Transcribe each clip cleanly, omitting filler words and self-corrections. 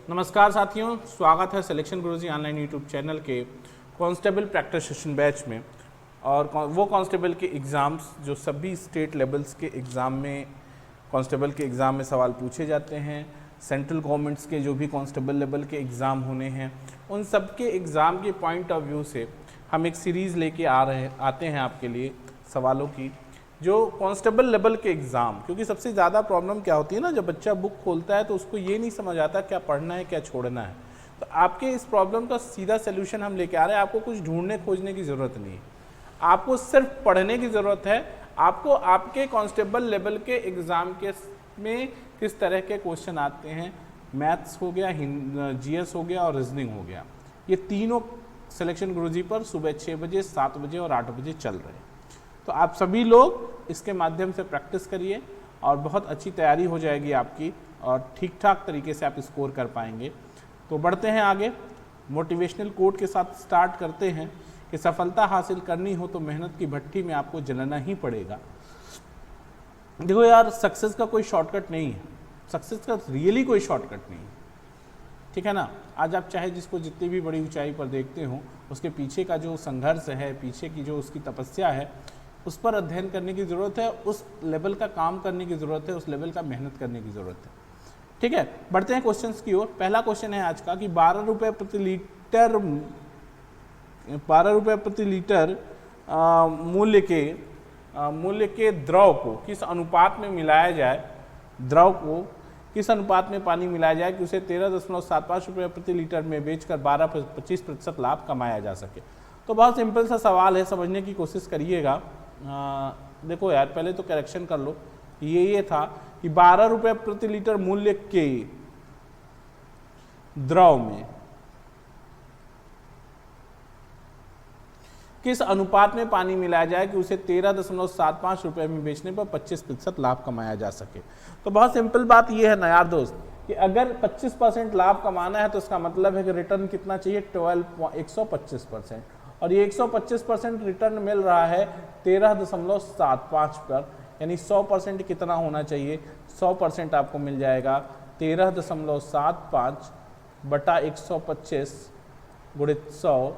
नमस्कार साथियों, स्वागत है सिलेक्शन गुरुजी ऑनलाइन यूट्यूब चैनल के कांस्टेबल प्रैक्टिस सेशन बैच में। और वो कांस्टेबल के एग्ज़ाम्स जो सभी स्टेट लेवल्स के एग्ज़ाम में कांस्टेबल के एग्ज़ाम में सवाल पूछे जाते हैं, सेंट्रल गवर्नमेंट्स के जो भी कांस्टेबल लेवल के एग्ज़ाम होने हैं, उन सब के एग्ज़ाम के पॉइंट ऑफ व्यू से हम एक सीरीज़ लेके आते हैं आपके लिए सवालों की, जो कांस्टेबल लेवल के एग्ज़ाम। क्योंकि सबसे ज़्यादा प्रॉब्लम क्या होती है ना, जब बच्चा बुक खोलता है तो उसको ये नहीं समझ आता क्या पढ़ना है क्या छोड़ना है। तो आपके इस प्रॉब्लम का सीधा सोल्यूशन हम लेके आ रहे हैं। आपको कुछ ढूंढने खोजने की ज़रूरत नहीं है, आपको सिर्फ पढ़ने की ज़रूरत है। आपको आपके कांस्टेबल लेवल के एग्ज़ाम के में किस तरह के क्वेश्चन आते हैं, मैथ्स हो गया, जीएस हो गया और रीजनिंग हो गया, ये तीनों सिलेक्शन गुरुजी पर सुबह 6 बजे, 7 बजे और 8 बजे चल रहे हैं। तो आप सभी लोग इसके माध्यम से प्रैक्टिस करिए और बहुत अच्छी तैयारी हो जाएगी आपकी और ठीक ठाक तरीके से आप स्कोर कर पाएंगे। तो बढ़ते हैं आगे, मोटिवेशनल कोट के साथ स्टार्ट करते हैं कि सफलता हासिल करनी हो तो मेहनत की भट्टी में आपको जलना ही पड़ेगा। देखो यार, सक्सेस का कोई शॉर्टकट नहीं है, सक्सेस का रियली कोई शॉर्टकट नहीं है, ठीक है ना। आज आप चाहे जिसको जितनी भी बड़ी ऊंचाई पर देखते हो, उसके पीछे का जो संघर्ष है, पीछे की जो उसकी तपस्या है, उस पर अध्ययन करने की ज़रूरत है, उस लेवल का काम करने की ज़रूरत है, उस लेवल का मेहनत करने की ज़रूरत है। ठीक है, बढ़ते हैं क्वेश्चंस की ओर। पहला क्वेश्चन है आज का कि 12 रुपये प्रति लीटर मूल्य के द्रव को किस अनुपात में मिलाया जाए, द्रव को किस अनुपात में पानी मिलाया जाए कि उसे 13.75 रुपये प्रति लीटर में बेचकर 12-25% लाभ कमाया जा सके। तो बहुत सिंपल सा सवाल है, समझने की कोशिश करिएगा। देखो यार, पहले तो करेक्शन कर लो। ये था कि 12 रुपये प्रति लीटर मूल्य के द्रव में किस अनुपात में पानी मिलाया जाए कि उसे 13.75 रुपये में बेचने पर 25% लाभ कमाया जा सके। तो बहुत सिंपल बात यह है ना यार दोस्त, कि अगर 25% लाभ कमाना है तो इसका मतलब है कि रिटर्न कितना चाहिए, 125%। और ये 125% रिटर्न मिल रहा है 13.75 पर, यानी 100% कितना होना चाहिए, 100% आपको मिल जाएगा 13.75 बटा 125 गुणित 100,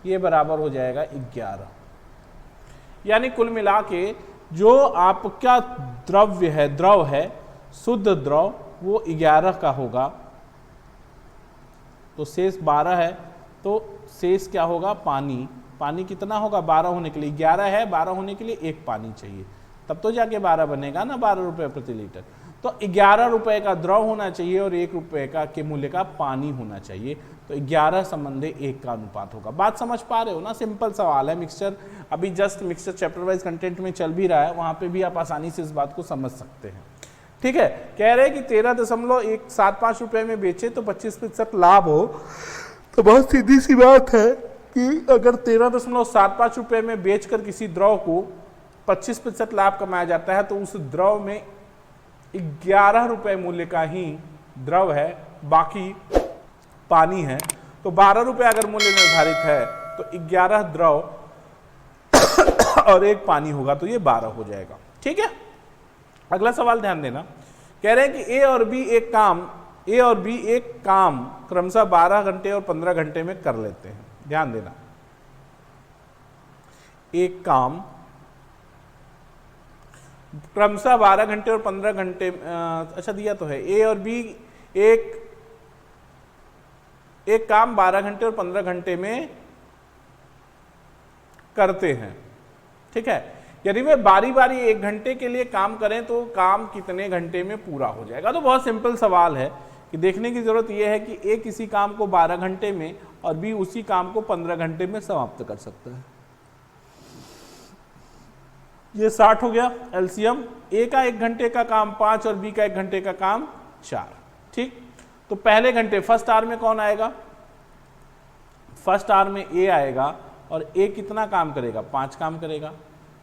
ये बराबर हो जाएगा 11। यानी कुल मिला के जो आपका द्रव है शुद्ध द्रव, वो 11 का होगा। तो शेष 12 है, तो शेष क्या होगा, पानी। पानी कितना होगा 12 होने के लिए, 11 है, 12 होने के लिए 1 पानी चाहिए, तब तो जाके 12 बनेगा ना, 12 रुपये प्रति लीटर। तो 11 रुपये का द्रव होना चाहिए और 1 रुपये का के मूल्य का पानी होना चाहिए। तो 11 संबंधे 1 का अनुपात होगा। बात समझ पा रहे हो ना, सिंपल सवाल है। मिक्सचर अभी just mixture chapter wise content में चल भी रहा है, वहां पे भी आप आसानी से इस बात को समझ सकते हैं। ठीक है, कह रहे हैं कि 13.175 रुपये में बेचे तो 25% लाभ हो। तो बहुत सीधी सी बात है कि अगर 13.75 रुपये में बेचकर किसी द्रव को 25% लाभ कमाया जाता है, तो उस द्रव में 11 रुपये मूल्य का ही द्रव है, बाकी पानी है। तो 12 रुपये अगर मूल्य निर्धारित है तो 11 द्रव और 1 पानी होगा, तो ये 12 हो जाएगा। ठीक है, अगला सवाल ध्यान देना। कह रहे हैं कि ए और बी एक काम क्रमशः 12 घंटे और 15 घंटे में कर लेते हैं। ध्यान देना, एक काम क्रमशः 12 घंटे और 15 घंटे, अच्छा दिया तो है, ए और बी एक काम 12 घंटे और 15 घंटे में करते हैं। ठीक है, यदि वे बारी बारी 1 घंटे के लिए काम करें तो काम कितने घंटे में पूरा हो जाएगा। तो बहुत सिंपल सवाल है कि देखने की जरूरत यह है कि ए किसी काम को 12 घंटे में और बी उसी काम को 15 घंटे में समाप्त कर सकता है। ये 60 हो गया एलसीएम। ए का 1 घंटे का काम 5 और बी का 1 घंटे का काम 4। ठीक, तो पहले घंटे फर्स्ट आवर में कौन आएगा, फर्स्ट आवर में ए आएगा और ए कितना काम करेगा, 5 काम करेगा।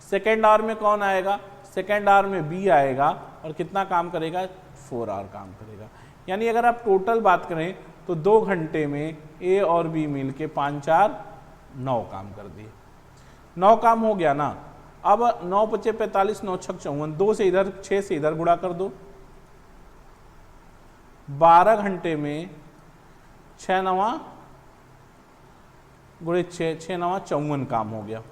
सेकेंड आवर में कौन आएगा, सेकेंड आवर में बी आएगा और कितना काम करेगा, 4 आवर काम करेगा। यानी अगर आप टोटल बात करें तो 2 घंटे में ए और बी मिलके 5 4 9 काम कर दिए। 9 काम हो गया ना। अब 9 × 5 = 45, 9 × 6 = 54, 2 से इधर 6 से इधर गुणा कर दो, 12 घंटे में 6 9 गुणे 6, 6 9 54 काम हो गया।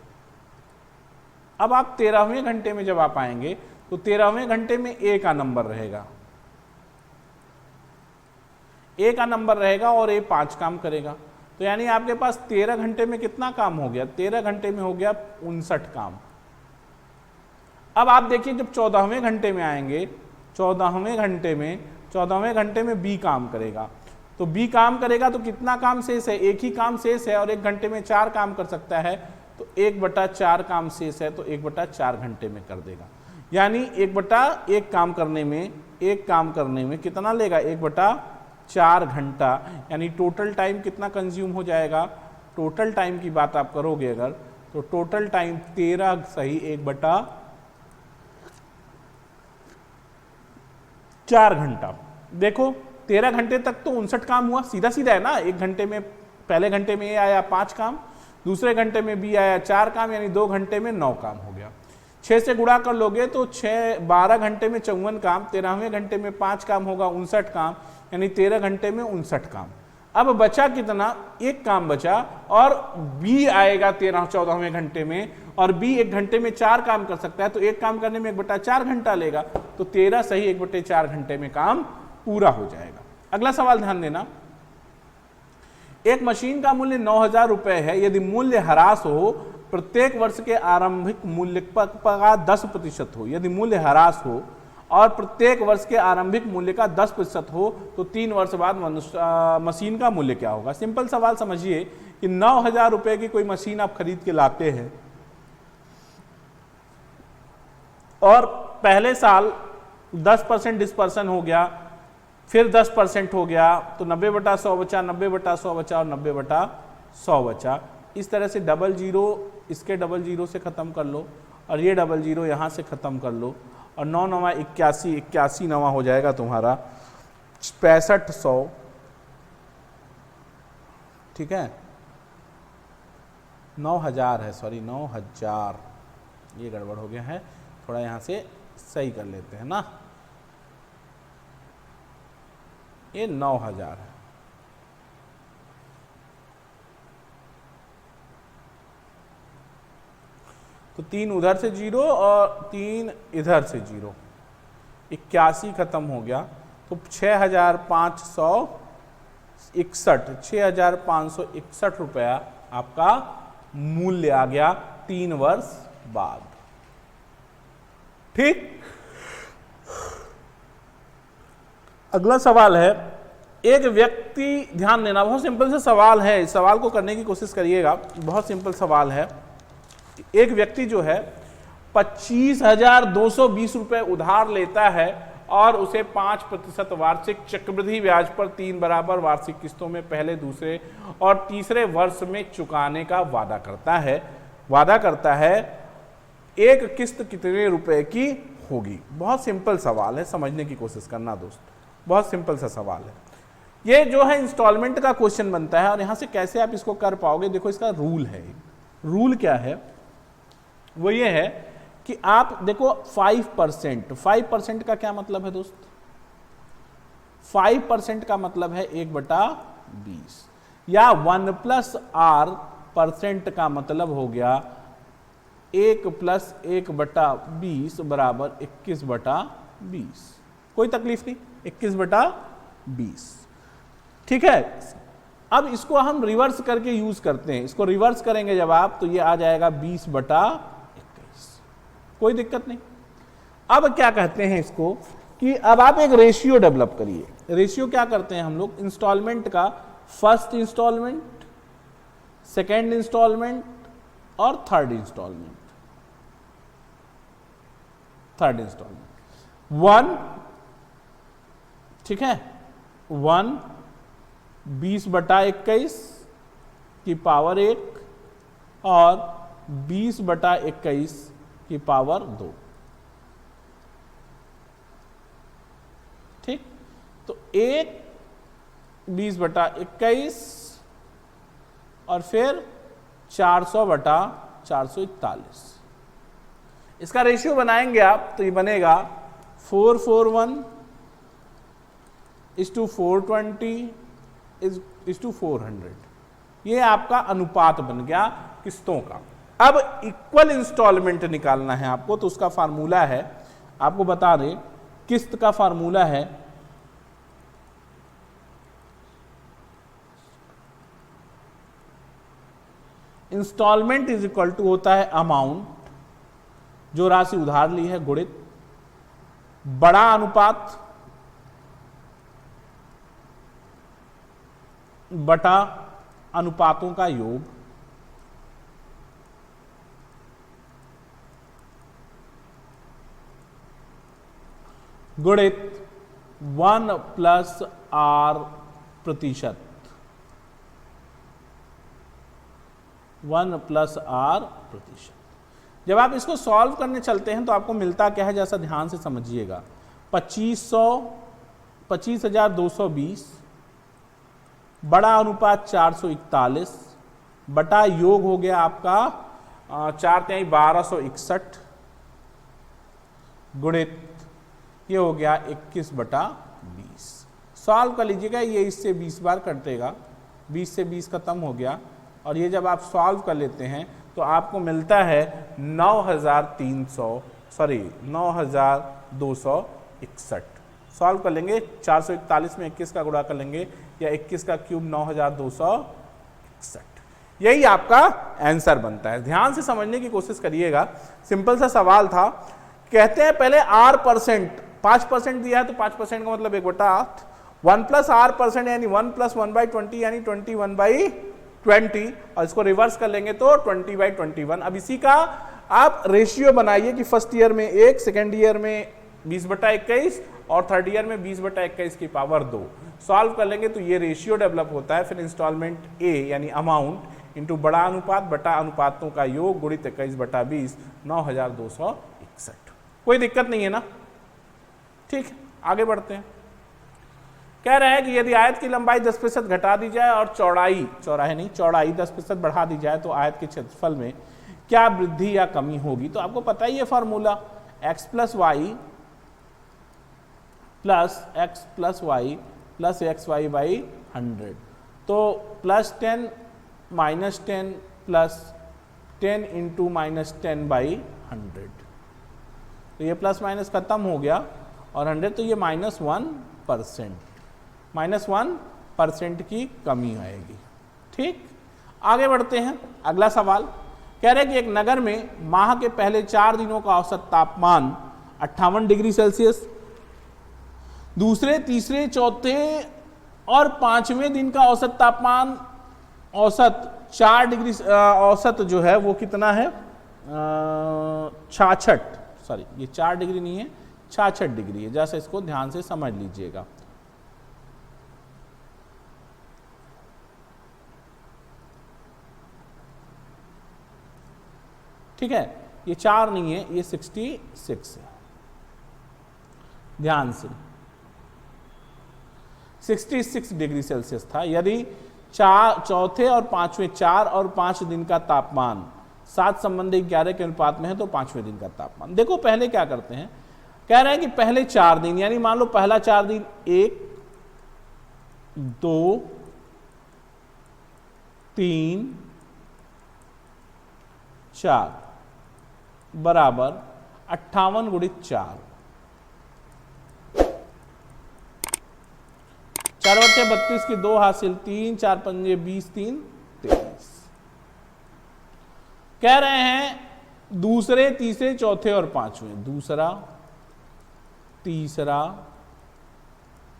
अब आप 13वें घंटे में जब आप आएंगे तो 13वें घंटे में ए का नंबर रहेगा, ए का नंबर रहेगा और ए 5 काम करेगा। तो यानी आपके पास 13 घंटे में कितना काम हो गया? 13 घंटे में हो गया 59 काम। अब आप देखिए जब 14वें घंटे में आएंगे, 14वें घंटे में बी काम करेगा। तो बी काम करेगा तो कितना काम शेष है? एक ही काम शेष है और 1 घंटे में 4 काम कर सकता है, तो 1/4 काम शेष है, तो 1/4 घंटे में कर देगा। यानी 1/1 काम करने में कितना लेगा? 1/4 घंटा। यानी टोटल टाइम कितना कंज्यूम हो जाएगा? टोटल टाइम की बात आप करोगे अगर, तो टोटल टाइम 13 सही 1/4 घंटा। देखो 13 घंटे तक तो 59 काम हुआ, सीधा सीधा है ना। 1 घंटे में, पहले घंटे में ये आया 5 काम, दूसरे घंटे में बी आया 4 काम, यानी 2 घंटे में 9 काम हो गया। 6 से गुणा कर लोगे तो 12 घंटे में 54 काम, 13वें घंटे में 5 काम होगा 59 काम, यानी 13 घंटे में 59 काम। अब बचा कितना? 1 काम बचा, और बी आएगा 14वें घंटे में, और बी 1 घंटे में 4 काम कर सकता है, तो 1 काम करने में 1/4 घंटा लेगा, तो 13 सही 1/4 घंटे में काम पूरा हो जाएगा। अगला सवाल ध्यान देना, एक मशीन का मूल्य 9,000 रुपए है। यदि मूल्य ह्रास हो, प्रत्येक वर्ष के आरंभिक मूल्य का 10% हो। यदि मूल्य ह्रास हो और प्रत्येक वर्ष के आरंभिक मूल्य का 10% हो, तो 3 वर्ष बाद मशीन का मूल्य क्या होगा? सिंपल सवाल समझिए कि 9,000 रुपए की कोई मशीन आप खरीद के लाते हैं और पहले साल 10% डिस्पर्सन हो गया, फिर 10% हो गया, तो 90/100 बचा, 90/100 बचा और 90/100 बचा। इस तरह से 00 इसके 00 से ख़त्म कर लो, और ये 00 यहाँ से ख़त्म कर लो, और 9 9 81, 81 9 हो जाएगा तुम्हारा 6500। ठीक है, 9000 है, सॉरी 9000, ये गड़बड़ हो गया है, थोड़ा यहाँ से सही कर लेते हैं ना। ये 9000 है। तो 3 उधर से 0 और 3 इधर से 0, 81 खत्म हो गया, तो 6,561 रुपया आपका मूल्य आ गया 3 वर्ष बाद। ठीक, अगला सवाल है, एक व्यक्ति, ध्यान देना बहुत सिंपल सा सवाल है, इस सवाल को करने की कोशिश करिएगा, बहुत सिंपल सवाल है। एक व्यक्ति जो है 25,220 रुपए उधार लेता है और उसे 5% वार्षिक चक्रवृद्धि ब्याज पर 3 बराबर वार्षिक किस्तों में पहले, दूसरे और तीसरे वर्ष में चुकाने का वादा करता है। एक किस्त कितने रुपए की होगी? बहुत सिंपल सवाल है, समझने की कोशिश करना दोस्त, बहुत सिंपल सा सवाल है। ये जो है इंस्टॉलमेंट का क्वेश्चन बनता है, और यहां से कैसे आप इसको कर पाओगे? देखो इसका रूल है। रूल क्या है? वो ये है कि आप देखो 5% का क्या मतलब है दोस्त? 5% का मतलब है 1/20, या 1+R% का मतलब हो गया 1 + 1/20 बराबर 21/20। कोई तकलीफ नहीं, 21/20। ठीक है, अब इसको हम रिवर्स करके यूज करते हैं। इसको रिवर्स करेंगे जब आप, तो ये आ जाएगा 20/21। कोई दिक्कत नहीं। अब क्या कहते हैं इसको कि अब आप एक रेशियो डेवलप करिए। रेशियो क्या करते हैं हम लोग? इंस्टॉलमेंट का फर्स्ट इंस्टॉलमेंट, सेकेंड इंस्टॉलमेंट और थर्ड इंस्टॉलमेंट। 1, ठीक है, 1 20/21 की पावर 1 और 20/21 की पावर 2। ठीक, तो 1 20/21 और फिर 400/441। इसका रेशियो बनाएंगे आप तो ये बनेगा 441 इज टू 420 इज टू 400। ये आपका अनुपात बन गया किस्तों का। अब इक्वल इंस्टॉलमेंट निकालना है आपको, तो उसका फार्मूला है, आपको बता दें, किस्त का फार्मूला है इंस्टॉलमेंट इज इक्वल टू होता है अमाउंट, जो राशि उधार ली है, गुणित बड़ा अनुपात बटा अनुपातों का योग, गुणित 1 प्लस आर प्रतिशत, 1 प्लस आर प्रतिशत। जब आप इसको सॉल्व करने चलते हैं तो आपको मिलता क्या है, जैसा ध्यान से समझिएगा, 25,220 बड़ा अनुपात 441 बटा योग हो गया आपका 4×1261 गुणित ये हो गया 21/20। सॉल्व कर लीजिएगा, ये इससे 20 बार कटेगा, 20 से 20 खत्म हो गया, और ये जब आप सॉल्व कर लेते हैं तो आपको मिलता है 9,261। सॉल्व कर लेंगे, 441 में 21 का गुणा कर लेंगे, या 21 का क्यूब 9,261। यही आपका आंसर बनता है। ध्यान से समझने की कोशिश करिएगा, सिंपल सा सवाल था। कहते हैं पहले R%, 5% दिया है तो 5% का मतलब 1/8, 1 प्लस R% यानी 1 प्लस 1/20 यानी 21/20, और इसको रिवर्स कर लेंगे तो 20/21। अब इसी का आप रेशियो बनाइए कि फर्स्ट ईयर में 1, सेकेंड ईयर में 20/21 और थर्ड ईयर में 20/21 की पावर 2। सॉल्व कर लेंगे तो ये रेशियो डेवलप होता है। फिर इंस्टॉलमेंट ए यानी अमाउंट इंटू बड़ा अनुपात बटा अनुपातों का योग गुणित 21/20, 9,261। कोई दिक्कत नहीं है ना? ठीक, आगे बढ़ते हैं। कह रहा है कि यदि आयत की लंबाई 10% घटा दी जाए और चौड़ाई 10% बढ़ा दी जाए तो आयत के क्षेत्रफल में क्या वृद्धि या कमी होगी? तो आपको पता ही है formula, x plus y plus x y by 100। तो +10 -10 प्लस 10 इंटू -10/100। तो ये प्लस माइनस खत्म हो गया, और 100 तो ये -1% की कमी आएगी। ठीक, आगे बढ़ते हैं। अगला सवाल कह रहे हैं कि एक नगर में माह के पहले 4 दिनों का औसत तापमान 58 डिग्री सेल्सियस, दूसरे, तीसरे, चौथे और 5वें दिन का औसत तापमान, औसत 4 डिग्री, औसत जो है वो कितना है, 66, सॉरी ये 4 डिग्री नहीं है, 66 डिग्री है। जैसे इसको ध्यान से समझ लीजिएगा। ठीक है, ये 4 नहीं है, ये 66 है। ध्यान से 66 डिग्री सेल्सियस था। यदि चौथे और 5वें 4 और 5 दिन का तापमान 7 संबंधी 11 के अनुपात में है तो 5वें दिन का तापमान। देखो पहले क्या करते हैं, कह रहे हैं कि पहले 4 दिन, यानी मान लो पहला 4 दिन 1, 2, 3, 4 बराबर 58 गुणित 4, 4 बटे 32 की 2 हासिल 3, 4 पंजे 20, 3 23। कह रहे हैं दूसरे, तीसरे, चौथे और 5वें, दूसरा, तीसरा,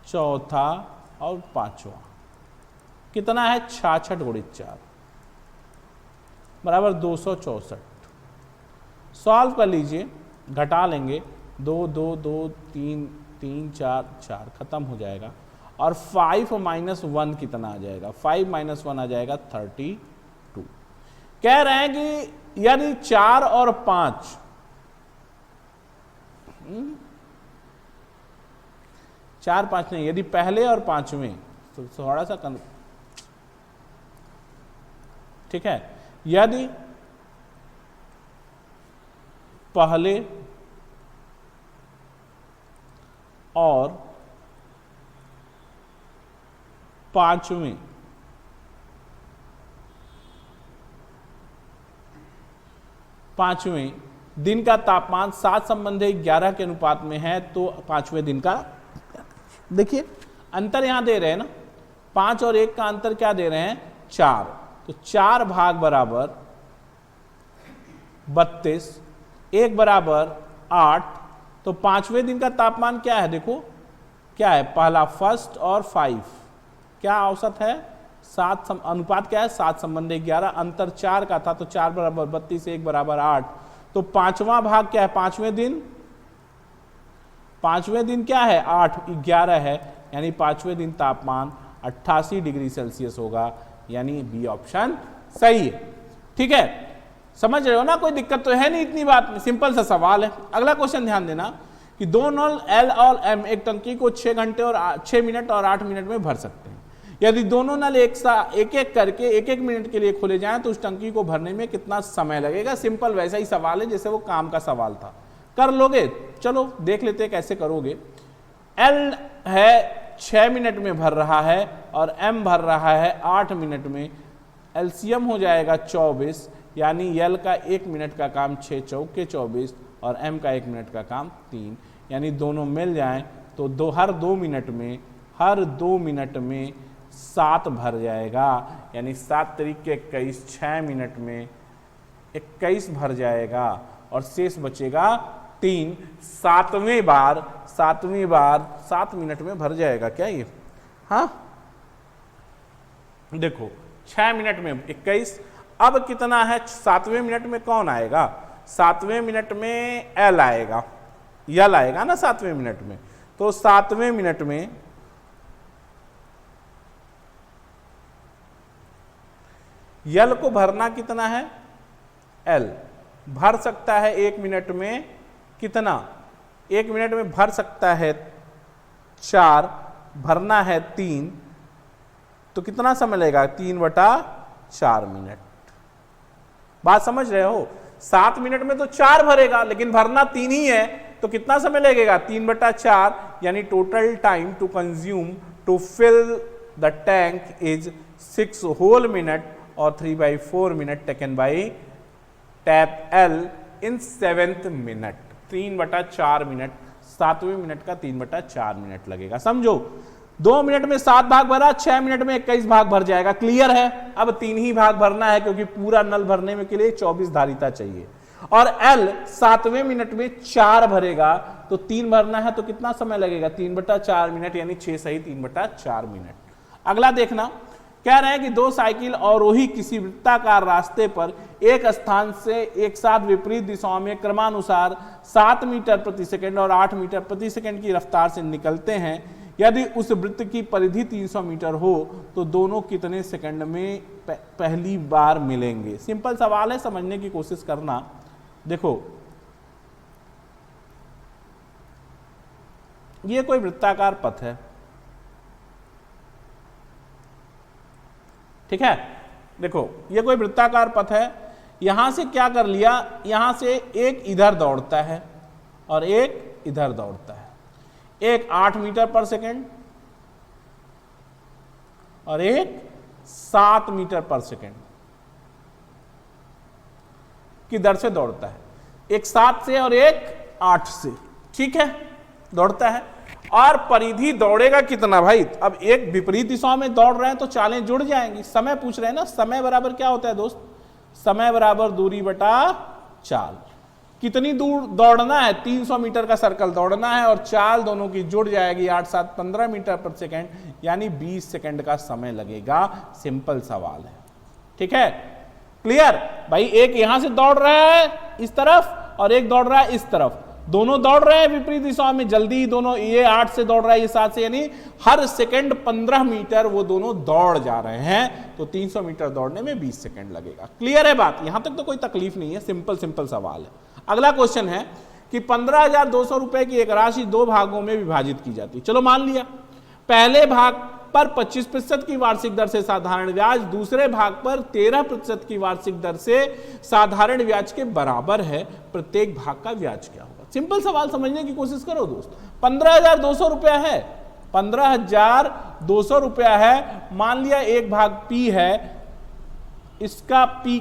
चौथा और 5वां कितना है, 66 गुणित 4 बराबर 264। सॉल्व कर लीजिए, घटा लेंगे, 2 2 2 3 3 4 4 खत्म हो जाएगा, और 5 - 1 कितना आ जाएगा, 5 - 1 आ जाएगा 32। कह रहे हैं कि यदि 4 और 5, 4 5 नहीं, यदि पहले और 5वें, तो थोड़ा सा ठीक है, यदि पहले और पांचवें दिन का तापमान 7 संबंधी 11 के अनुपात में है, तो 5वें दिन का, देखिए अंतर यहां दे रहे हैं ना, 5 और 1 का अंतर क्या दे रहे हैं, 4, तो 4 भाग बराबर 32, 1 बराबर 8, तो 5वें दिन का तापमान क्या है, देखो क्या है, पहला फर्स्ट और 5 क्या औसत है, 7 अनुपात क्या है, 7 संबंधी 11, अंतर 4 का था, तो 4 बराबर 32, 1 बराबर 8, तो 5वां भाग क्या है, 5वें दिन क्या है, 8, 11 है, यानी 5वें दिन तापमान 88 डिग्री सेल्सियस होगा, यानी बी ऑप्शन सही है। ठीक है, समझ रहे हो ना, कोई दिक्कत तो है नहीं, इतनी बात नहीं, सिंपल सा सवाल है। अगला क्वेश्चन ध्यान देना कि दो नल एल और एम एक टंकी को 6 घंटे और 6 मिनट और 8 मिनट में भर सकते हैं। यदि दोनों नल एक एक करके 1-1 मिनट के लिए खोले जाएं तो उस टंकी को भरने में कितना समय लगेगा। सिंपल वैसा ही सवाल है जैसे वो काम का सवाल था, कर लोगे। चलो देख लेते हैं कैसे करोगे। एल है 6 मिनट में भर रहा है और एम भर रहा है 8 मिनट में। एलसीएम हो जाएगा 24, यानी एल का 1 मिनट का काम 6 चौके 24 और एम का 1 मिनट का काम 3, यानी दोनों मिल जाएं तो हर 2 मिनट में 7 भर जाएगा, यानी 7 तरीके 21, 6 मिनट में 21 भर जाएगा और शेष बचेगा 3। 7वें बार 7 मिनट में भर जाएगा क्या ये, हाँ देखो 6 मिनट में 21, अब कितना है 7वें मिनट में कौन आएगा, 7वें मिनट में एल आएगा, यल आएगा ना 7वें मिनट में। तो 7वें मिनट में यल को भरना कितना है, एल भर सकता है 1 मिनट में कितना, 1 मिनट में भर सकता है 4, भरना है 3, तो कितना समय लगेगा 3/4 मिनट। बात समझ रहे हो, 7 मिनट में तो 4 भरेगा लेकिन भरना 3 ही है, तो कितना समय लगेगा 3/4, यानी total time to consume to fill the tank is 6 whole minute और 3/4 minute taken by tap L in 7th minute. 3/4 minute, 7वें मिनट का 3/4 मिनट लगेगा। समझो 2 मिनट में 7 भाग भरा, 6 मिनट में 21 भाग भर जाएगा। क्लियर है, अब 3 ही भाग भरना है क्योंकि पूरा नल भरने में के लिए 24 धारिता चाहिए और एल 7वें मिनट में 4 भरेगा, तो 3 भरना है तो कितना समय लगेगा 3/4 मिनट, यानी 6 सही 3/4 मिनट। अगला देखना, कह रहे हैं कि 2 साइकिल आरोही किसी वृत्ताकार रास्ते पर एक स्थान से एक साथ विपरीत दिशाओं में क्रमानुसार 7 मीटर प्रति सेकंड और 8 मीटर प्रति सेकंड की रफ्तार से निकलते हैं। यदि उस वृत्त की परिधि 300 मीटर हो तो दोनों कितने सेकंड में पहली बार मिलेंगे। सिंपल सवाल है, समझने की कोशिश करना। देखो ये कोई वृत्ताकार पथ है, ठीक है। देखो ये कोई वृत्ताकार पथ है, यहां से क्या कर लिया, यहां से एक इधर दौड़ता है और एक इधर दौड़ता है, एक 8 मीटर पर सेकेंड और एक 7 मीटर पर सेकेंड की दर से दौड़ता है, एक 7 से और एक 8 से, ठीक है, दौड़ता है। और परिधि दौड़ेगा कितना भाई, अब एक विपरीत दिशाओं में दौड़ रहे हैं तो चालें जुड़ जाएंगी। समय पूछ रहे हैं ना, समय बराबर क्या होता है दोस्त, समय बराबर दूरी बटा चाल। कितनी दूर दौड़ना है, 300 मीटर का सर्कल दौड़ना है और चाल दोनों की जुड़ जाएगी 8 7 15 मीटर पर सेकेंड, यानी 20 सेकेंड का समय लगेगा। सिंपल सवाल है, ठीक है, क्लियर भाई। एक यहां से दौड़ रहा है इस तरफ और एक दौड़ रहा है इस तरफ, दोनों दौड़ रहे हैं विपरीत दिशा में जल्दी, दोनों ये 8 से दौड़ रहा है ये 7 से, यानी हर सेकंड 15 मीटर वो दोनों दौड़ जा रहे हैं, तो 300 मीटर दौड़ने में 20 सेकंड लगेगा। क्लियर है बात, यहां तक तो कोई तकलीफ नहीं है, सिंपल सवाल है। अगला क्वेश्चन है कि 15,200 रुपए की एक राशि 2 भागों में विभाजित की जाती है। चलो मान लिया पहले भाग पर 25% की वार्षिक दर से साधारण ब्याज, दूसरे भाग पर 13% की वार्षिक दर से साधारण ब्याज के बराबर है, प्रत्येक भाग का ब्याज क्या होगा। सिंपल सवाल समझने की कोशिश करो दोस्त। 15,200 रुपया है, 15,200 रुपया है। मान लिया 1/P है, इसका P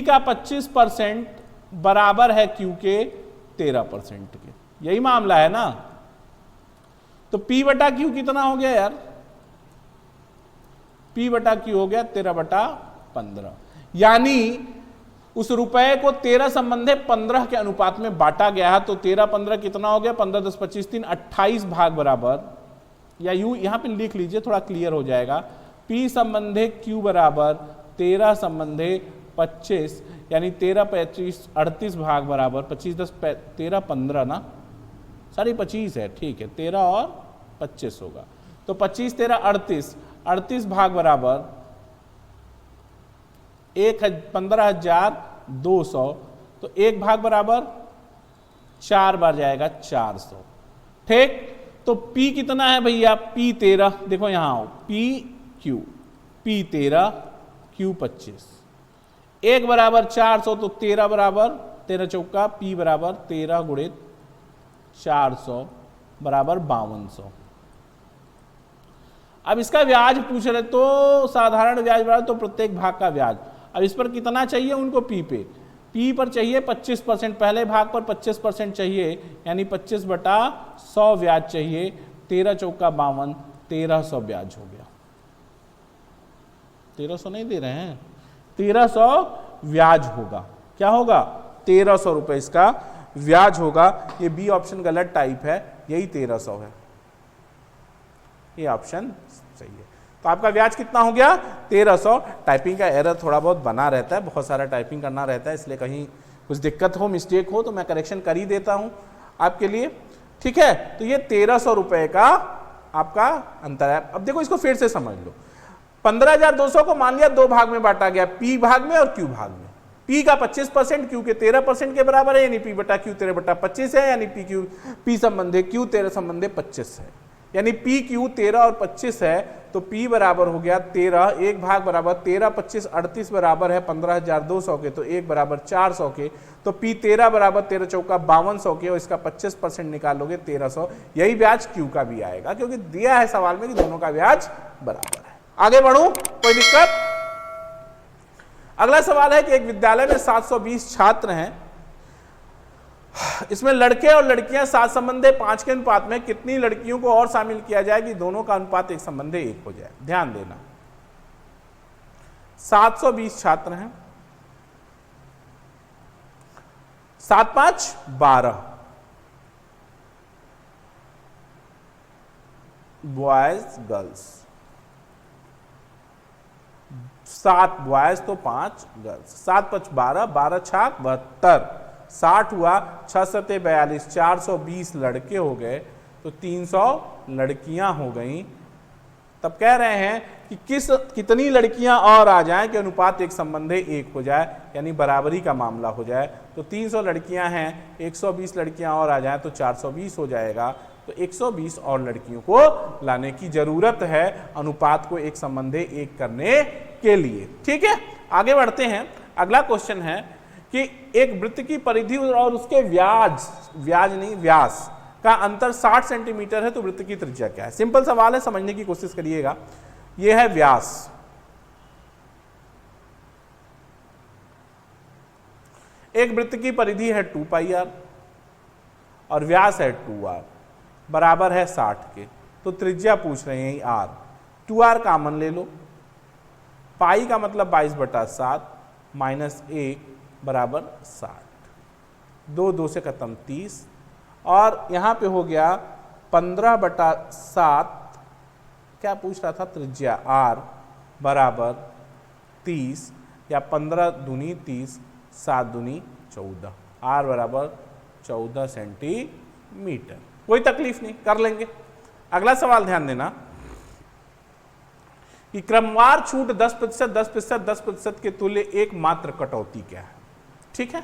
का 25% बराबर है Q के 13% के। यही मामला है ना। तो P बटा Q कितना हो गया यार? P बटा Q हो गया 13/15। यानी उस रुपए को 13 संबंधे 15 के अनुपात में बांटा गया है। तो 13-15 कितना हो गया? 15 10 25 3 28 भाग बराबर, या यूं यहां पे लिख लीजिए, थोड़ा क्लियर हो जाएगा। P संबंधे Q बराबर 13 संबंधे 25, यानी 13 25 38 भाग बराबर 25 10 13 15 ना, सॉरी 25 है, ठीक है, 13 और 25 होगा। तो 25 13 38, 38 भाग बराबर 15,200। तो 1 भाग बराबर 4 बार जाएगा 400। ठीक, तो P कितना है भैया? P 13, देखो यहां आओ, P 13 Q 25, 1 बराबर 400, तो 13 बराबर 13 चौका P बराबर 13 गुणित 400 बराबर 5200। अब इसका ब्याज पूछ रहे, तो साधारण ब्याज बराबर तो प्रत्येक भाग का ब्याज। अब इस पर कितना चाहिए उनको? P पे, P पर चाहिए 25%, पहले भाग पर 25% चाहिए, यानी 25/100 ब्याज चाहिए। 13 चौका 52, 1300 ब्याज हो गया। 1300 नहीं दे रहे हैं, 1300 ब्याज होगा। क्या होगा? 1300 रुपए इसका ब्याज होगा। ये बी ऑप्शन गलत टाइप है, यही 1300 है, ये ऑप्शन सही है। तो आपका ब्याज कितना हो गया? 1300। टाइपिंग का एरर थोड़ा बहुत बना रहता है, बहुत सारा टाइपिंग करना रहता है, इसलिए कहीं कुछ दिक्कत हो, मिस्टेक हो तो मैं करेक्शन कर ही देता हूं आपके लिए। ठीक है, तो ये 1300 रुपए का आपका अंतर है। अब देखो इसको फिर से समझ लो। 15,200 को मान लिया 2 भाग में बांटा गया, P भाग में और Q भाग में। P का 25% Q के 13% के बराबर है, यानी P बटा Q 13/25 है, यानी P संबंधे Q 13 संबंधे 25 है, यानी P Q 13 और 25 है। तो P बराबर हो गया 13, 1 भाग बराबर 13 25 38 बराबर है 15,200 के, तो 1 बराबर 400 के। तो P 13 बराबर 13 चौका 5200 के, और इसका 25% निकालोगे 1300। यही ब्याज Q का भी आएगा, क्योंकि दिया है सवाल में कि दोनों का ब्याज बराबर है। आगे बढ़ूं, कोई दिक्कत? अगला सवाल है कि एक विद्यालय में 720 छात्र हैं, इसमें लड़के और लड़कियां 7 संबंधे 5 के अनुपात में कितनी लड़कियों को और शामिल किया जाए कि दोनों का अनुपात 1 संबंधे 1 हो जाए? ध्यान देना, 720 छात्र हैं, 7 5 12 बॉयज गर्ल्स, 7 बॉयज तो 5 गर्ल्स, 7 5 12, 12 छाक 72, 60 हुआ, 6 7 42, 420 लड़के हो गए, तो 300 लड़कियां हो गई। तब कह रहे हैं कि कितनी लड़कियां और आ जाएं कि अनुपात 1 संबंधे 1 हो जाए, यानी बराबरी का मामला हो जाए। तो 300 लड़कियां हैं, 120 लड़कियां और आ जाएं तो 420 हो जाएगा। तो 120 और लड़कियों को लाने की जरूरत है अनुपात को 1 संबंधे 1 करने के लिए। ठीक है, आगे बढ़ते हैं। अगला क्वेश्चन है कि एक वृत्त की परिधि और उसके व्यास का अंतर 60 सेंटीमीटर है, तो वृत्त की त्रिज्या क्या है? सिंपल सवाल है, समझने की कोशिश करिएगा। यह है व्यास, एक वृत्त की परिधि है 2πr और व्यास है 2r, बराबर है 60 के। तो त्रिज्या पूछ रहे हैं r, 2r कॉमन ले लो, पाई का मतलब 22/7 माइनस 1 बराबर 60, 2 2 से खत्म 30, और यहां पे हो गया 15/7, क्या पूछ रहा था? त्रिज्या r बराबर 30, या 15 दूनी 30, 7 दूनी 14, r बराबर 14 सेंटीमीटर। कोई तकलीफ नहीं, कर लेंगे। अगला सवाल ध्यान देना कि क्रमवार छूट 10%, 10%, 10% के तुल्य एकमात्र कटौती क्या है? ठीक है,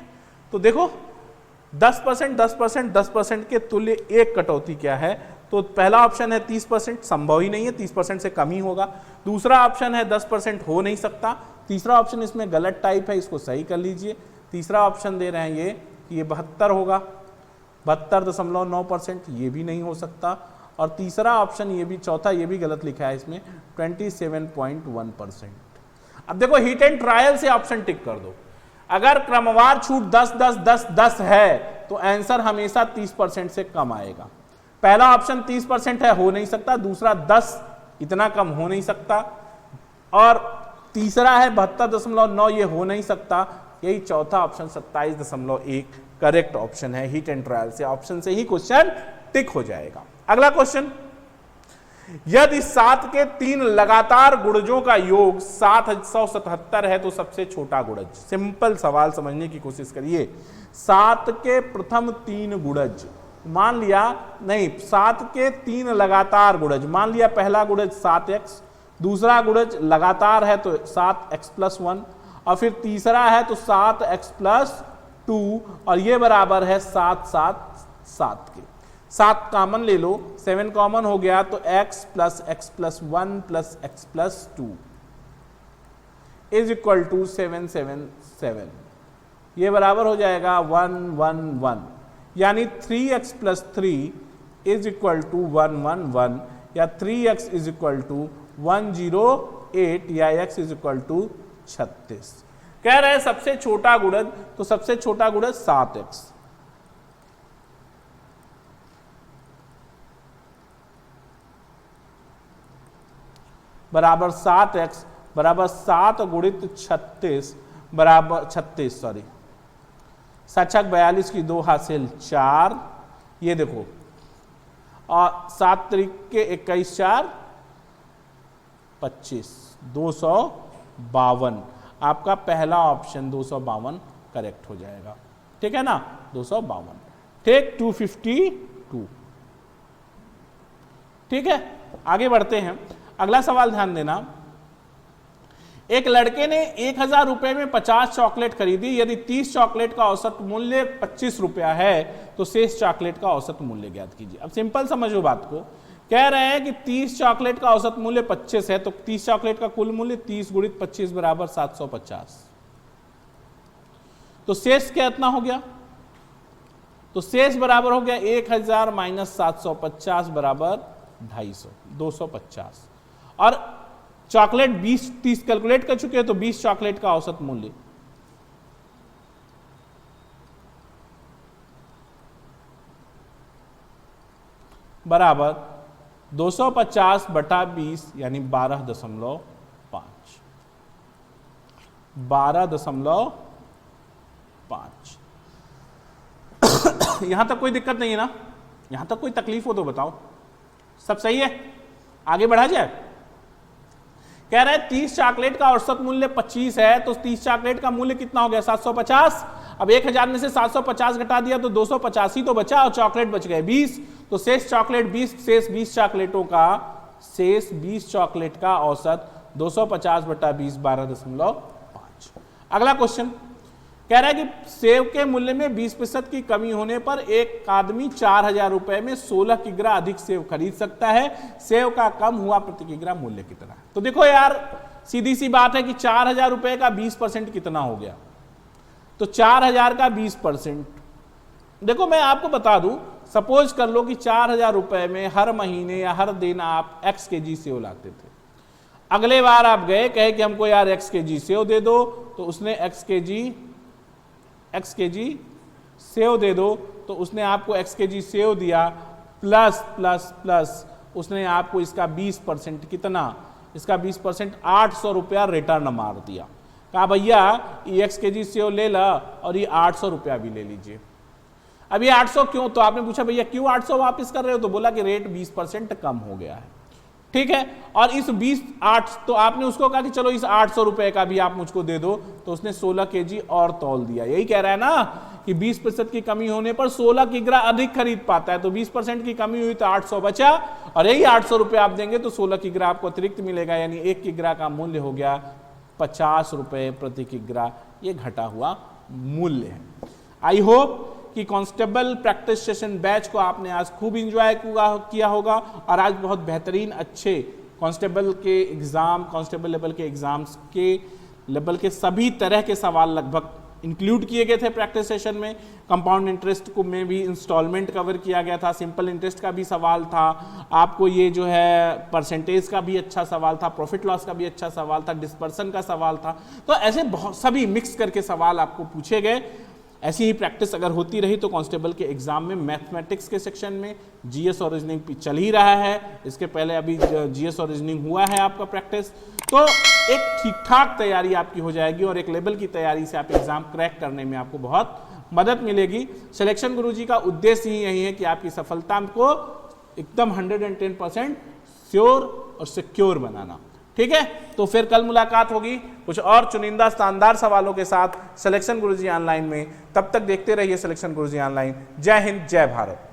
तो देखो 10%, 10%, 10% के तुल्य एक कटौती क्या है? तो पहला ऑप्शन है 30%, संभव ही नहीं है, 30% से कम ही होगा। दूसरा ऑप्शन है 10% हो नहीं सकता। तीसरा ऑप्शन इसमें गलत टाइप है, इसको सही कर लीजिए। तीसरा ऑप्शन दे रहे हैं ये कि ये 72 होगा, 72.9%, ये भी नहीं हो सकता। और तीसरा ऑप्शन ये भी, चौथा ये भी गलत लिखा है इसमें 27.1%। अब देखो हीट एंड ट्रायल से ऑप्शन टिक कर दो। अगर क्रमवार छूट 10 10 10 10 है तो आंसर हमेशा 30% से कम आएगा। पहला ऑप्शन 30% है, हो नहीं सकता। दूसरा 10, इतना कम हो नहीं सकता। और तीसरा है 72.9, ये हो नहीं सकता। यही चौथा ऑप्शन 27.1 करेक्ट ऑप्शन है। हीट एंड ट्रायल से ऑप्शन से ही क्वेश्चन टिक हो जाएगा। अगला क्वेश्चन, यदि 7 के 3 लगातार गुणजों का योग 777 है तो सबसे छोटा गुणज। सिंपल सवाल समझने की कोशिश करिए। 7 के प्रथम 3 गुणज, मान लिया नहीं, 7 के 3 लगातार गुणज, मान लिया पहला गुणज 7x, दूसरा गुणज लगातार है तो 7x+1, और फिर तीसरा है तो 7x+2, और ये बराबर है 7 7 7 के। 7 कॉमन ले लो, 7 कॉमन हो गया तो x + x+1 + x+2 is equal to 7 7 7। ये बराबर हो जाएगा 1 1 1, यानी 3x+3 इज इक्वल टू 1 1 1, या 3x इज इक्वल टू 108, या x इज इक्वल टू 36। कह रहे हैं सबसे छोटा गुणज, तो सबसे छोटा गुणज 7x बराबर 7x बराबर 7 गुणित 36 बराबर 36, सॉरी 7 42 की 2 हासिल 4, ये देखो, और 7 के 21 4 25, 252। आपका पहला ऑप्शन 252 करेक्ट हो जाएगा। ठीक है ना, 252। ठीक, 252। ठीक है, आगे बढ़ते हैं। अगला सवाल ध्यान देना। एक लड़के ने 1000 रुपए में 50 चॉकलेट खरीदी। यदि 30 चॉकलेट का औसत मूल्य 25 रुपया है तो शेष चॉकलेट का औसत मूल्य ज्ञात कीजिए। अब सिंपल समझो बात को। कह रहे हैं कि 30 चॉकलेट का औसत मूल्य 25 है, तो 30 चॉकलेट का कुल मूल्य 30 गुणित 25 बराबर 750। तो शेष कितना हो गया? तो शेष बराबर हो गया 1000 - 750 बराबर 250, 250। और चॉकलेट 20 30 कैलकुलेट कर चुके हैं, तो 20 चॉकलेट का औसत मूल्य बराबर 250 बटा 20 यानी 12.5। 12.5। यहां तक कोई दिक्कत नहीं है ना? यहां तक कोई तकलीफ हो तो बताओ। सब सही है? आगे बढ़ा जाए। कह रहे हैं 30 चॉकलेट का औसत मूल्य 25 है, तो 30 चॉकलेट का मूल्य कितना हो गया? 750। अब 1000 में से 750 घटा दिया तो 250 ही तो बचा, और चॉकलेट बच गए 20, तो शेष चॉकलेट 20, शेष 20 चॉकलेटों का, शेष 20 चॉकलेट का औसत 250 बटा 20 12.5। अगला क्वेश्चन कह रहा है कि सेव के मूल्य में 20% की कमी होने पर एक आदमी 4000 रुपए में 16 किग्रा अधिक सेव खरीद सकता है। सेव का कम हुआ प्रति किग्रा मूल्य कितना है? तो देखो यार, सीधी सी बात है कि 4000 रुपए का 20% कितना हो गया? तो 4000 का 20%, देखो मैं आपको बता दूं, सपोज कर लो कि 4000 रुपए में हर महीने या हर दिन आप x kg सेव लाते थे। अगले बार आप गए, कहे कि हमको यार x kg सेव दे दो, तो उसने x kg सेव दे दो, तो उसने आपको x kg सेव दिया, प्लस प्लस प्लस उसने आपको इसका 20% कितना? इसका 20% 800 रुपया रिटर्न मार दिया। कहा भैया ये x kg सेव ले ला और ये 800 रुपया भी ले लीजिए। अब ये 800 क्यों? तो आपने पूछा भैया क्यों 800 वापस कर रहे हो? तो बोला कि रेट 20% कम हो गया है। ठीक है, और इस 20 तो आपने उसको कहा कि चलो इस 800 रुपए का भी आप मुझको दे दो, तो उसने 16 kg और तौल दिया। यही कह रहा है ना कि 20% की कमी होने पर 16 किग्रा अधिक खरीद पाता है। तो 20% की कमी हुई तो 800 बचा, और यही 800 रुपए आप देंगे तो 16 किग्रा आपको अतिरिक्त मिलेगा, यानी 1 किग्रा का मूल्य हो गया 50 रुपए प्रति किग्रा। ये घटा हुआ मूल्य है। आई होप कि कांस्टेबल प्रैक्टिस सेशन बैच को आपने आज खूब इंजॉय किया होगा, और आज बहुत बेहतरीन अच्छे कांस्टेबल के एग्ज़ाम, कांस्टेबल लेवल के एग्ज़ाम्स के लेवल के सभी तरह के सवाल लगभग इंक्लूड किए गए थे प्रैक्टिस सेशन में। कंपाउंड इंटरेस्ट को में भी इंस्टॉलमेंट कवर किया गया था, सिंपल इंटरेस्ट का भी सवाल था, आपको ये जो है परसेंटेज का भी अच्छा सवाल था, प्रॉफिट लॉस का भी अच्छा सवाल था, डिस्पर्सन का सवाल था। तो ऐसे बहुत सभी मिक्स करके सवाल आपको पूछे गए। ऐसी ही प्रैक्टिस अगर होती रही तो कांस्टेबल के एग्जाम में मैथमेटिक्स के सेक्शन में जीएस और रीजनिंग चल ही रहा है, इसके पहले अभी जीएस और रीजनिंग हुआ है आपका प्रैक्टिस, तो एक ठीक ठाक तैयारी आपकी हो जाएगी और एक लेवल की तैयारी से आप एग्जाम क्रैक करने में आपको बहुत मदद मिलेगी। सिलेक्शन गुरुजी का उद्देश्य ही यही है कि आपकी सफलता को एकदम 110% श्योर और सिक्योर बनाना। ठीक है, तो फिर कल मुलाकात होगी कुछ और चुनिंदा शानदार सवालों के साथ सिलेक्शन गुरुजी ऑनलाइन में। तब तक देखते रहिए सिलेक्शन गुरुजी ऑनलाइन। जय हिंद, जय भारत।